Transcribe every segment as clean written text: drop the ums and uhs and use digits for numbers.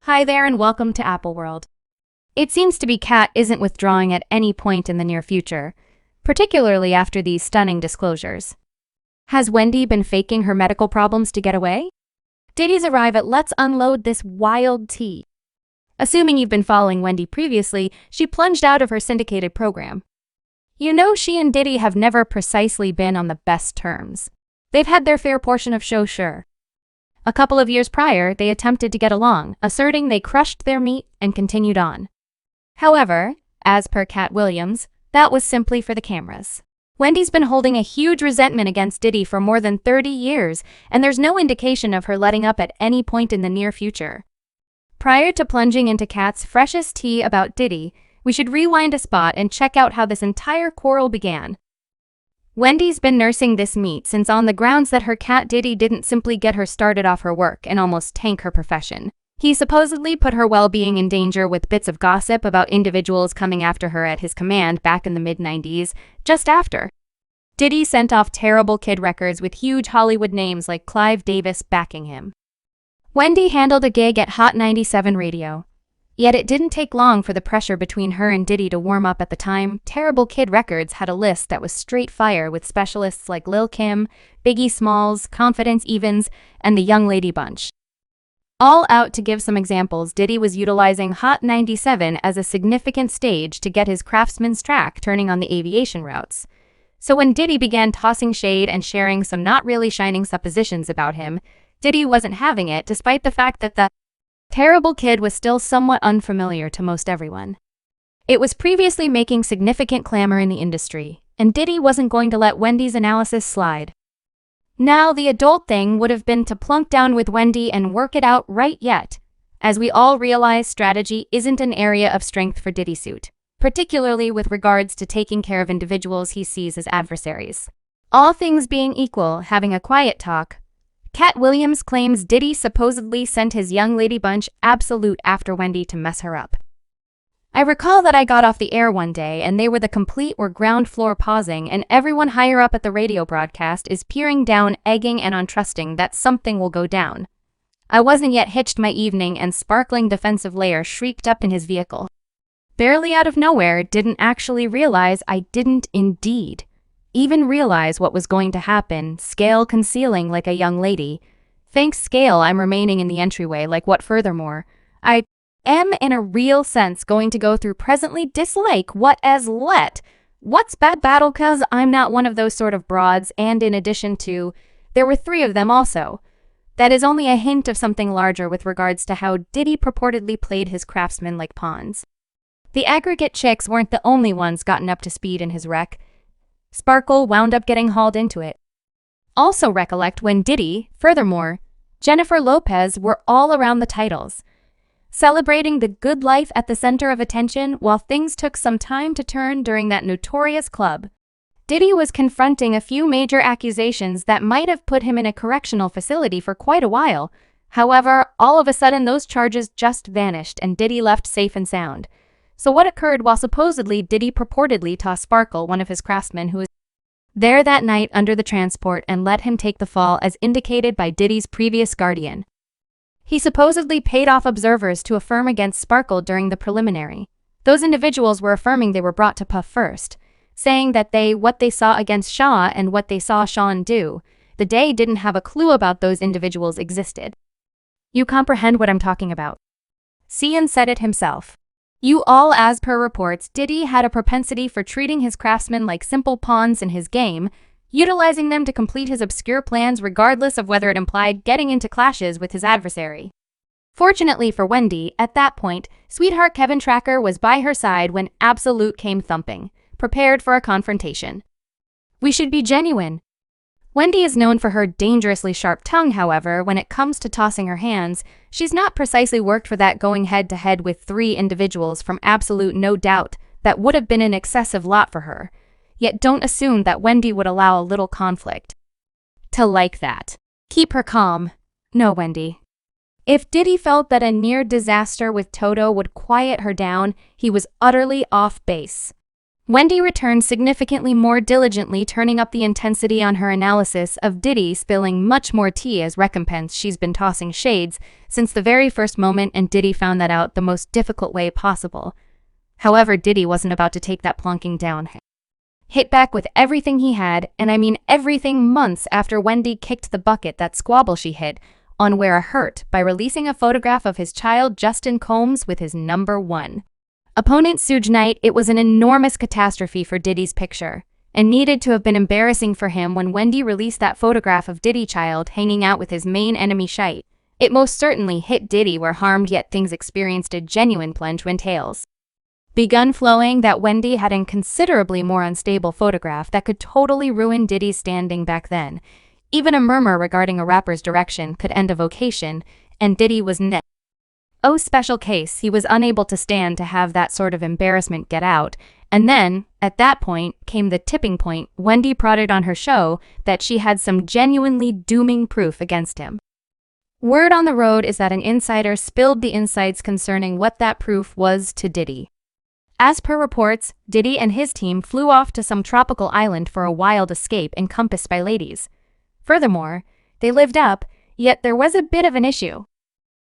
Hi there and welcome to Apple World. It seems to be Katt isn't withdrawing at any point in the near future, particularly after these stunning disclosures. Has Wendy been faking her medical problems to get away? Diddy's arrive at Let's Unload This Wild Tea. Assuming you've been following Wendy previously, she plunged out of her syndicated program. You know she and Diddy have never precisely been on the best terms. They've had their fair portion of show, sure. A couple of years prior, they attempted to get along, asserting they crushed their meat and continued on. However, as per Katt Williams, that was simply for the cameras. Wendy's been holding a huge resentment against Diddy for more than 30 years, and there's no indication of her letting up at any point in the near future. Prior to plunging into Katt's freshest tea about Diddy, we should rewind a spot and check out how this entire quarrel began. Wendy's been nursing this meat since on the grounds that her cat Diddy didn't simply get her started off her work and almost tank her profession. He supposedly put her well-being in danger with bits of gossip about individuals coming after her at his command back in the mid-90s, just after. Diddy sent off terrible kid records with huge Hollywood names like Clive Davis backing him. Wendy handled a gig at Hot 97 Radio. Yet it didn't take long for the pressure between her and Diddy to warm up. At the time, Terrible Kid Records had a list that was straight fire with specialists like Lil' Kim, Biggie Smalls, Confidence Evans, and the Young Lady Bunch. All out to give some examples, Diddy was utilizing Hot 97 as a significant stage to get his craftsman's track turning on the aviation routes. So when Diddy began tossing shade and sharing some not really shining suppositions about him, Diddy wasn't having it, despite the fact that the Terrible Kid was still somewhat unfamiliar to most everyone. It was previously making significant clamor in the industry, and Diddy wasn't going to let Wendy's analysis slide. Now, the adult thing would have been to plunk down with Wendy and work it out right yet. As we all realize, strategy isn't an area of strength for Diddy suit, particularly with regards to taking care of individuals he sees as adversaries. All things being equal, having a quiet talk, Katt Williams claims Diddy supposedly sent his Young Lady Bunch absolute after Wendy to mess her up. I recall that I got off the air one day and they were the complete or ground floor pausing, and everyone higher up at the radio broadcast is peering down, egging and untrusting that something will go down. I wasn't yet hitched my evening and sparkling defensive layer shrieked up in his vehicle. Barely out of nowhere, didn't actually realize I didn't indeed even realize what was going to happen, Scale concealing like a young lady. Thanks Scale, I'm remaining in the entryway like what furthermore. I am in a real sense going to go through presently dislike what as let. What's bad battle cause I'm not one of those sort of broads, and in addition to, there were 3 of them also. That is only a hint of something larger with regards to how Diddy purportedly played his craftsmen like pawns. The aggregate chicks weren't the only ones gotten up to speed in his wreck. Sparkle wound up getting hauled into it. Also recollect when Diddy, furthermore, Jennifer Lopez were all around the titles, celebrating the good life at the center of attention while things took some time to turn during that notorious club. Diddy was confronting a few major accusations that might have put him in a correctional facility for quite a while. However, all of a sudden those charges just vanished and Diddy left safe and sound. So what occurred while supposedly Diddy purportedly tossed Sparkle, one of his craftsmen who was there that night under the transport, and let him take the fall as indicated by Diddy's previous guardian? He supposedly paid off observers to affirm against Sparkle during the preliminary. Those individuals were affirming they were brought to Puff first, saying that what they saw against Shaw and what they saw Sean do, the day didn't have a clue about those individuals existed. You comprehend what I'm talking about. Cian said it himself. You all, as per reports, Diddy had a propensity for treating his craftsmen like simple pawns in his game, utilizing them to complete his obscure plans regardless of whether it implied getting into clashes with his adversary. Fortunately for Wendy, at that point, sweetheart Kevin Tracker was by her side when Absolute came thumping, prepared for a confrontation. We should be genuine. Wendy is known for her dangerously sharp tongue, however, when it comes to tossing her hands, she's not precisely worked for that, going head-to-head with 3 individuals from Absolute, no doubt. That would have been an excessive lot for her. Yet don't assume that Wendy would allow a little conflict to like that. Keep her calm. No, Wendy. If Diddy felt that a near disaster with Toto would quiet her down, he was utterly off base. Wendy returned significantly more diligently, turning up the intensity on her analysis of Diddy, spilling much more tea as recompense. She's been tossing shades since the very first moment, and Diddy found that out the most difficult way possible. However, Diddy wasn't about to take that plonking down. Hit back with everything he had, and I mean everything, months after Wendy kicked the bucket. That squabble she hit on Wear a Hurt by releasing a photograph of his child Justin Combs with his #1 opponent Suge Knight. It was an enormous catastrophe for Diddy's picture, and needed to have been embarrassing for him when Wendy released that photograph of Diddy child hanging out with his main enemy Shite. It most certainly hit Diddy where harmed, yet things experienced a genuine plunge when tales begun flowing that Wendy had a considerably more unstable photograph that could totally ruin Diddy's standing back then. Even a murmur regarding a rapper's direction could end a vocation, and Diddy was oh special case. He was unable to stand to have that sort of embarrassment get out. And then, at that point, came the tipping point. Wendy prodded on her show that she had some genuinely dooming proof against him. Word on the road is that an insider spilled the insights concerning what that proof was to Diddy. As per reports, Diddy and his team flew off to some tropical island for a wild escape encompassed by ladies. Furthermore, they lived up, yet there was a bit of an issue.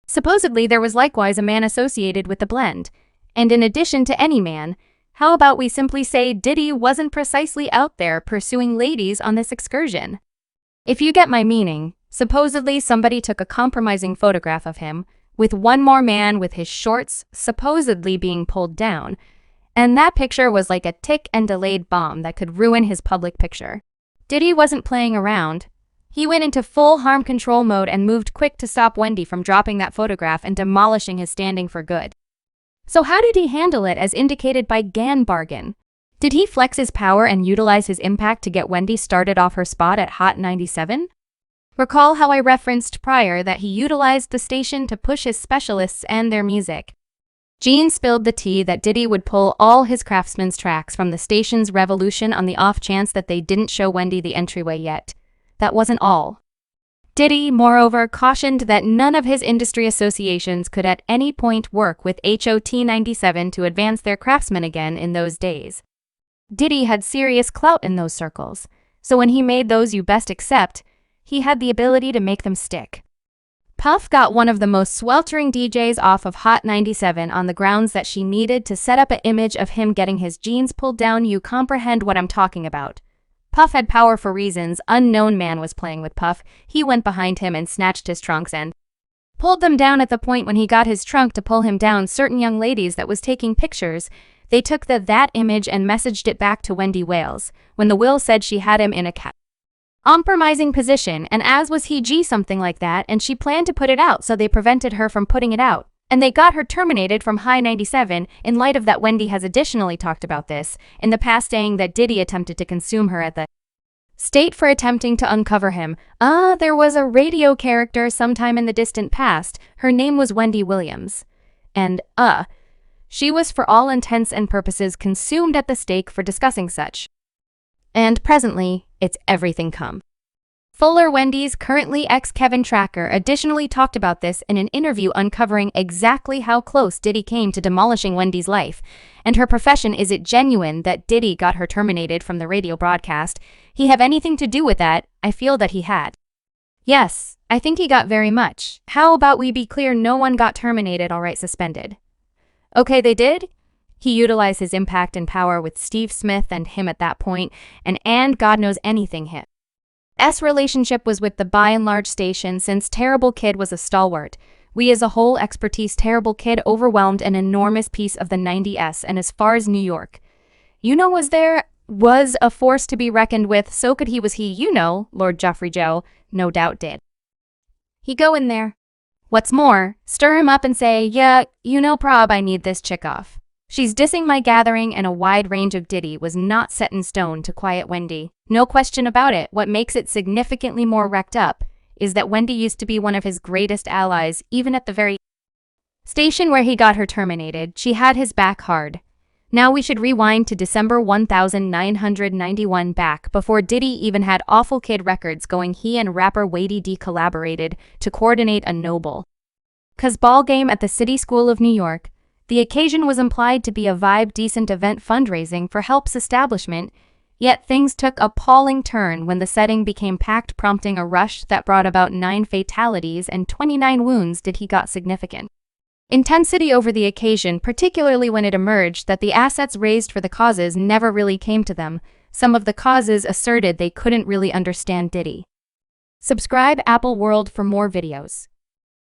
Supposedly, there was likewise a man associated with the blend. And in addition to any man, how about we simply say Diddy wasn't precisely out there pursuing ladies on this excursion? If you get my meaning, supposedly somebody took a compromising photograph of him, with one more man with his shorts supposedly being pulled down, and that picture was like a tick and delayed bomb that could ruin his public picture. Diddy wasn't playing around. He went into full harm control mode and moved quick to stop Wendy from dropping that photograph and demolishing his standing for good. So how did he handle it as indicated by Gan Bargain? Did he flex his power and utilize his impact to get Wendy started off her spot at Hot 97? Recall how I referenced prior that he utilized the station to push his specialists and their music. Gene spilled the tea that Diddy would pull all his Craftsman's tracks from the station's Revolution on the off chance that they didn't show Wendy the entryway yet. That wasn't all. Diddy, moreover, cautioned that none of his industry associations could at any point work with Hot 97 to advance their Craftsman again in those days. Diddy had serious clout in those circles, so when he made those you best accept, he had the ability to make them stick. Puff got one of the most sweltering DJs off of Hot 97 on the grounds that she needed to set up an image of him getting his jeans pulled down. You comprehend what I'm talking about. Puff had power for reasons. Unknown man was playing with Puff. He went behind him and snatched his trunks and pulled them down. At the point when he got his trunk to pull him down, certain young ladies that was taking pictures, they took that image and messaged it back to Wendy Wales, when the will said she had him in a compromising position, and as was he something like that, and she planned to put it out, so they prevented her from putting it out. And they got her terminated from High 97. In light of that, Wendy has additionally talked about this in the past, saying that Diddy attempted to consume her at the state for attempting to uncover him. There was a radio character sometime in the distant past. Her name was Wendy Williams. And, she was for all intents and purposes consumed at the stake for discussing such. And presently, it's everything come. Fuller, Wendy's currently ex-Kevin Tracker, additionally talked about this in an interview, uncovering exactly how close Diddy came to demolishing Wendy's life and her profession. Is it genuine that Diddy got her terminated from the radio broadcast? He have anything to do with that? I feel that he had. Yes, I think he got very much. How about we be clear, no one got terminated, alright, suspended. Okay, they did? He utilized his impact and power with Steve Smith and him at that point, and God knows anything him. S relationship was with the by and large station, since Terrible Kid was a stalwart. We as a whole expertise, Terrible Kid overwhelmed an enormous piece of the 90s, and as far as New York, was a force to be reckoned with. So could he, was he, Lord Joffrey Joe, no doubt did. He go in there. What's more, stir him up and say, yeah, prob, I need this chick off. She's dissing my gathering, and a wide range of Diddy was not set in stone to quiet Wendy. No question about it. What makes it significantly more wrecked up is that Wendy used to be one of his greatest allies. Even at the very station where he got her terminated, she had his back hard. Now we should rewind to December 1991, back before Diddy even had Awful Kid Records going. He and rapper Wendy D collaborated to coordinate a noble 'cause ball game at the City School of New York. The occasion was implied to be a vibe-decent event fundraising for Help's establishment, yet things took a appalling turn when the setting became packed, prompting a rush that brought about 9 fatalities and 29 wounds. Diddy got significant intensity over the occasion, particularly when it emerged that the assets raised for the causes never really came to them. Some of the causes asserted they couldn't really understand Diddy. Subscribe Apple World for more videos.